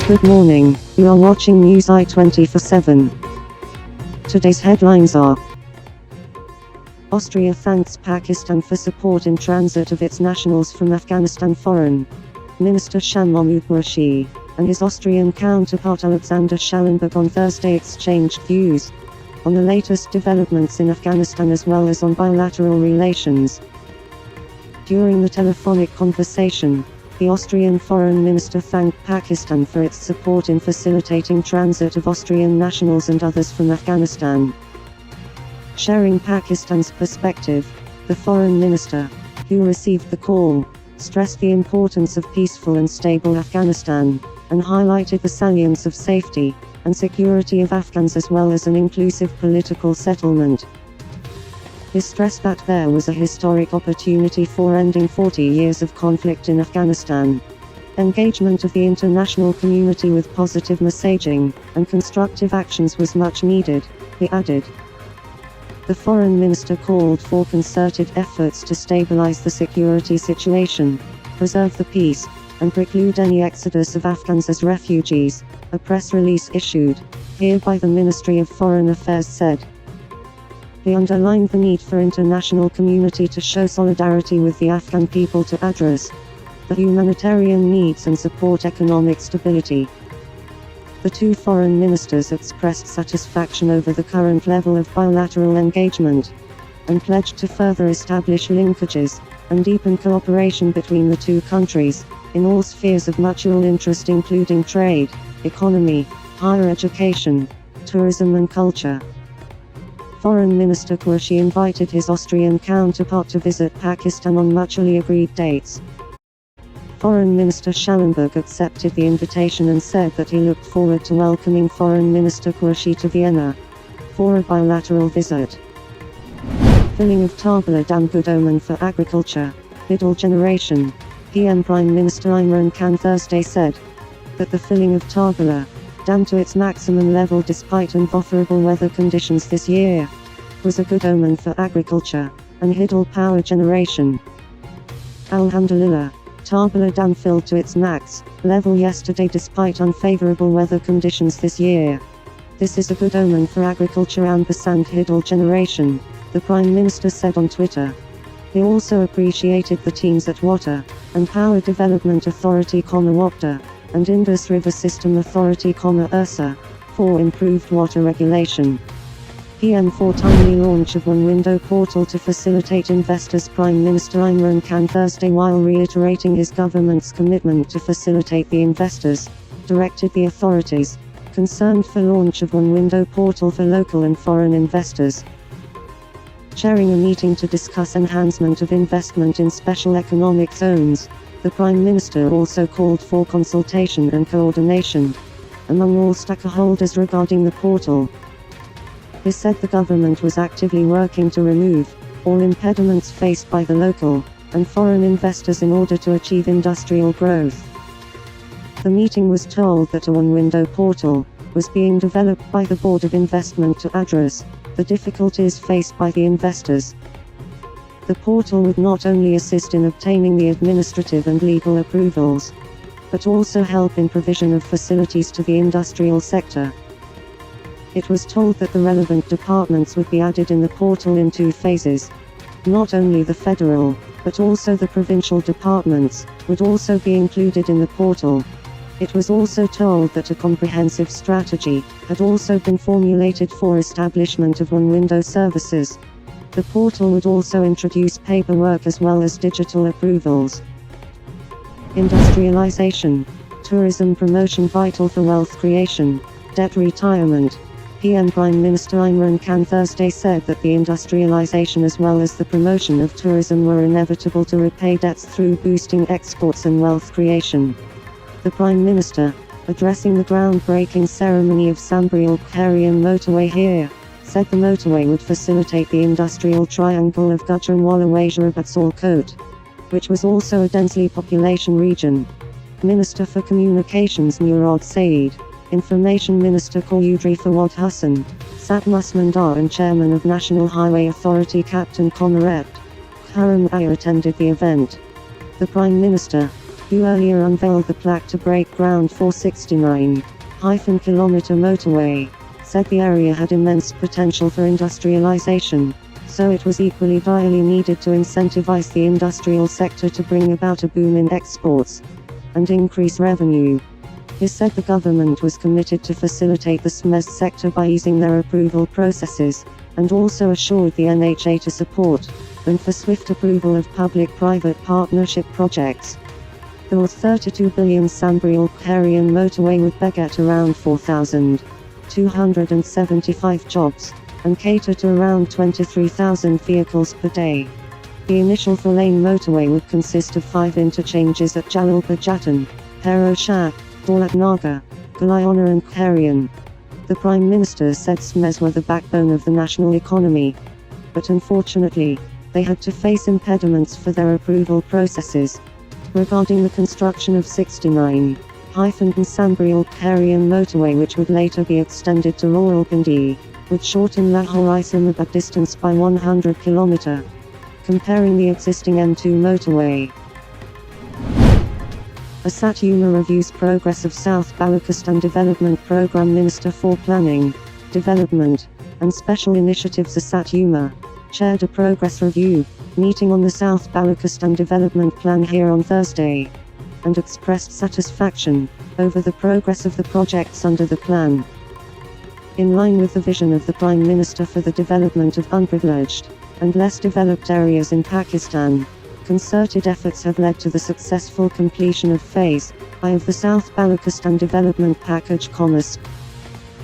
Good morning, you are watching Newsi 24/7. Today's headlines are: Austria thanks Pakistan for support in transit of its nationals from Afghanistan. Foreign Minister Shah Mahmoud Qureshi and his Austrian counterpart Alexander Schallenberg on Thursday exchanged views on the latest developments in Afghanistan as well as on bilateral relations. During the telephonic conversation, the Austrian foreign minister thanked Pakistan for its support in facilitating transit of Austrian nationals and others from Afghanistan. Sharing Pakistan's perspective, the foreign minister, who received the call, stressed the importance of peaceful and stable Afghanistan, and highlighted the salience of safety and security of Afghans as well as an inclusive political settlement. He stressed that there was a historic opportunity for ending 40 years of conflict in Afghanistan. Engagement of the international community with positive messaging and constructive actions was much needed, he added. The foreign minister called for concerted efforts to stabilize the security situation, preserve the peace, and preclude any exodus of Afghans as refugees, a press release issued here by the Ministry of Foreign Affairs said. He underlined the need for international community to show solidarity with the Afghan people to address the humanitarian needs and support economic stability. The two foreign ministers expressed satisfaction over the current level of bilateral engagement, and pledged to further establish linkages and deepen cooperation between the two countries, in all spheres of mutual interest including trade, economy, higher education, tourism and culture. Foreign Minister Qureshi invited his Austrian counterpart to visit Pakistan on mutually agreed dates. Foreign Minister Schallenberg accepted the invitation and said that he looked forward to welcoming Foreign Minister Qureshi to Vienna for a bilateral visit. Filling of Tabala Dam good omen for agriculture, middle generation. PM Prime Minister Imran Khan Thursday said that the filling of Tabala Dam to its maximum level despite unfavorable weather conditions this year was a good omen for agriculture and hydel power generation. Alhamdulillah, Tabala Dam filled to its max level yesterday despite unfavorable weather conditions this year. This is a good omen for agriculture and hydel generation, the Prime Minister said on Twitter. He also appreciated the teams at Water and Power Development Authority, WAPDA, and Indus River System Authority, URSA, for improved water regulation. PM for timely launch of one-window portal to facilitate investors. Prime Minister Imran Khan Thursday, while reiterating his government's commitment to facilitate the investors, directed the authorities concerned for launch of one-window portal for local and foreign investors. Chairing a meeting to discuss enhancement of investment in special economic zones, the Prime Minister also called for consultation and coordination among all stakeholders regarding the portal. He said the government was actively working to remove all impediments faced by the local and foreign investors in order to achieve industrial growth. The meeting was told that a one-window portal was being developed by the Board of Investment to address the difficulties faced by the investors. The portal would not only assist in obtaining the administrative and legal approvals, but also help in provision of facilities to the industrial sector. It was told that the relevant departments would be added in the portal in 2 phases. Not only the federal, but also the provincial departments would also be included in the portal. It was also told that a comprehensive strategy had also been formulated for establishment of one-window services. The portal would also introduce paperwork as well as digital approvals. Industrialization, tourism promotion vital for wealth creation, debt retirement. PM Prime Minister Imran Khan Thursday said that the industrialization as well as the promotion of tourism were inevitable to repay debts through boosting exports and wealth creation. The Prime Minister, addressing the groundbreaking ceremony of Sambriel-Kharian motorway here, said the motorway would facilitate the industrial triangle of Gujranwala-Wazirabad-Sialkot, which was also a densely population region. Minister for Communications Murad Saeed, Information Minister Qayyudri Fawad Hassan, Sat Musmandar and Chairman of National Highway Authority Captain Comrade Haram Ayer attended the event. The Prime Minister, who earlier unveiled the plaque to break ground for 69-kilometer motorway, said the area had immense potential for industrialization, so it was equally direly needed to incentivize the industrial sector to bring about a boom in exports and increase revenue. He said the government was committed to facilitate the SMEs sector by easing their approval processes, and also assured the NHA to support them for swift approval of public-private partnership projects. The 32 billion Sambriel-Karian motorway would beget around 4,275 jobs, and cater to around 23,000 vehicles per day. The initial 4-lane motorway would consist of 5 interchanges at Jalalpur-Jatan, Hero-Shah, Daulatnagar, Galayana and Karian. The Prime Minister said SMEs were the backbone of the national economy. But unfortunately, they had to face impediments for their approval processes. Regarding the construction of 69-Sambriel-Karian motorway, which would later be extended to Rawalpindi, would shorten Lahore-Islamabad distance by 100 km, comparing the existing M2 motorway. Asad Umar reviews progress of South Balochistan Development Programme. Minister for Planning, Development, and Special Initiatives Asad Umar chaired a progress review meeting on the South Balochistan Development Plan here on Thursday, and expressed satisfaction over the progress of the projects under the plan. In line with the vision of the Prime Minister for the development of unprivileged and less developed areas in Pakistan, concerted efforts have led to the successful completion of Phase I of the South Balochistan Development Package,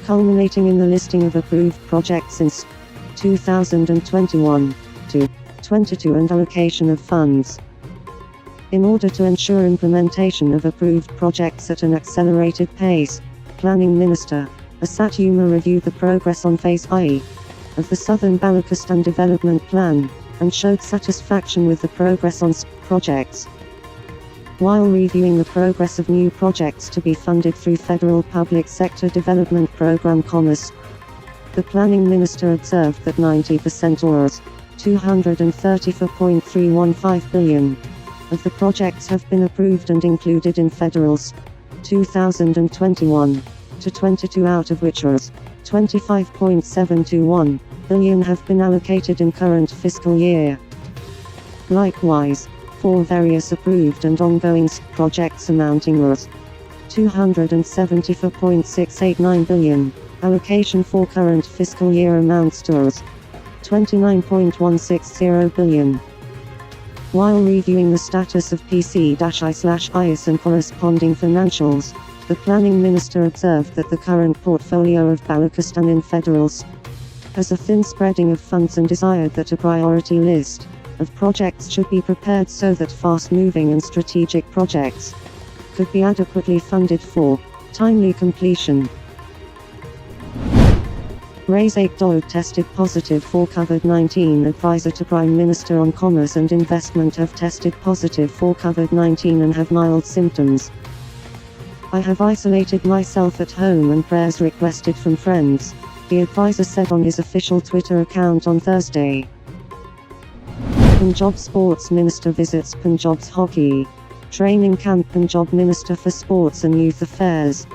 culminating in the listing of approved projects since 2021 to 22 and allocation of funds. In order to ensure implementation of approved projects at an accelerated pace, Planning Minister Asad Umar reviewed the progress on Phase I of the Southern Balochistan Development Plan, and showed satisfaction with the progress on projects. While reviewing the progress of new projects to be funded through Federal Public Sector Development Program, the Planning Minister observed that 90% or $234.315 billion of the projects have been approved and included in Federal's 2021 to 22, out of which $25.721 billion have been allocated in current fiscal year. Likewise, for various approved and ongoing projects amounting $274.689 billion, allocation for current fiscal year amounts to $29.160 billion. While reviewing the status of PC-I/IS and corresponding financials, the Planning Minister observed that the current portfolio of Balochistan in Federals has a thin spreading of funds and desired that a priority list of projects should be prepared so that fast-moving and strategic projects could be adequately funded for timely completion. Razak Daud tested positive for COVID-19. Advisor to Prime Minister on Commerce and Investment have tested positive for COVID-19 and have mild symptoms. I have isolated myself at home and prayers requested from friends, the advisor said on his official Twitter account on Thursday. Punjab Sports Minister visits Punjab's hockey training camp. Punjab Minister for Sports and Youth Affairs,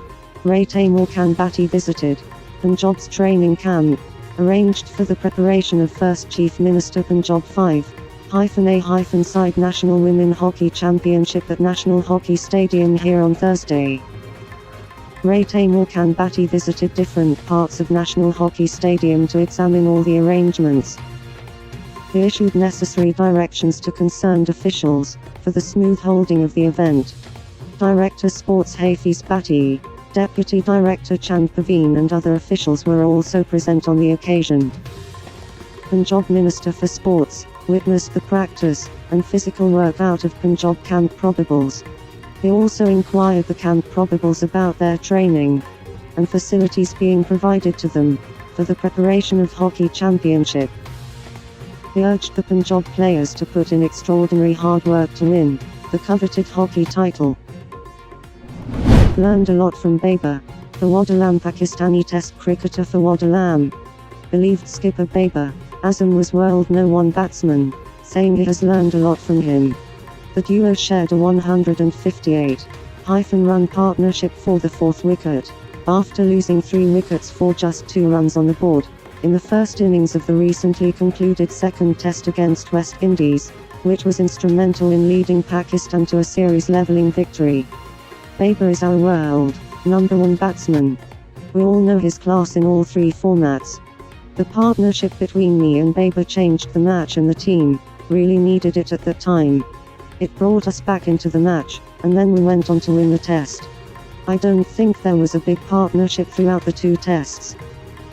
Ray Taimur Khan Bhatti, visited Punjab's training camp, arranged for the preparation of First Chief Minister Punjab 5-A-side National Women Hockey Championship at National Hockey Stadium here on Thursday. Ray Taimur Khan Bhatti visited different parts of National Hockey Stadium to examine all the arrangements. He issued necessary directions to concerned officials for the smooth holding of the event. Director Sports Hafiz Bhatti, Deputy Director Chand Paveen and other officials were also present on the occasion. Punjab Minister for Sports witnessed the practice and physical workout of Punjab camp probables. He also inquired the camp probables about their training and facilities being provided to them for the preparation of hockey championship. He urged the Punjab players to put in extraordinary hard work to win the coveted hockey title. Learned a lot from Babar, Fawad Alam. Pakistani Test cricketer Fawad Alam believed skipper Babar Azam was world No. 1 batsman, saying he has learned a lot from him. The duo shared a 158-run partnership for the fourth wicket, after losing 3 wickets for just 2 runs on the board, in the first innings of the recently concluded second test against West Indies, which was instrumental in leading Pakistan to a series-leveling victory. Babar is our world number 1 batsman. We all know his class in all 3 formats. The partnership between me and Babar changed the match, and the team really needed it at that time. It brought us back into the match, and then we went on to win the test. I don't think there was a big partnership throughout the 2 tests.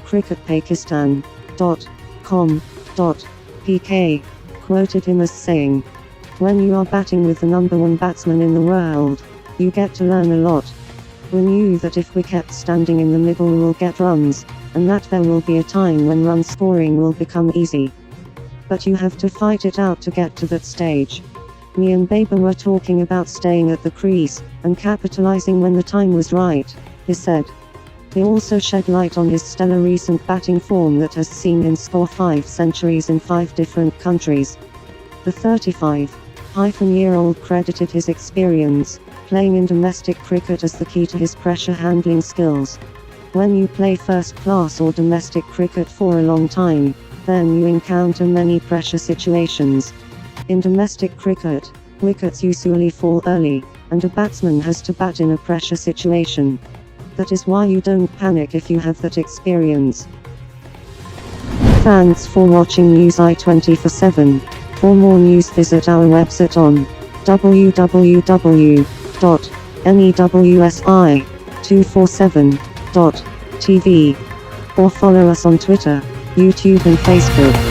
cricketpakistan.com.pk quoted him as saying, "When you are batting with the number 1 batsman in the world, you get to learn a lot. We knew that if we kept standing in the middle we will get runs, and that there will be a time when run scoring will become easy. But you have to fight it out to get to that stage. Me and Babar were talking about staying at the crease, and capitalizing when the time was right," he said. He also shed light on his stellar recent batting form that has seen him score 5 centuries in 5 different countries. The 35-year-old credited his experience playing in domestic cricket as the key to his pressure handling skills. When you play first class or domestic cricket for a long time, then you encounter many pressure situations. In domestic cricket, wickets usually fall early, and a batsman has to bat in a pressure situation. That is why you don't panic if you have that experience. Thanks for watching Newsi 24/7. For more news visit our website on www.newsi247.tv or follow us on Twitter, YouTube and Facebook.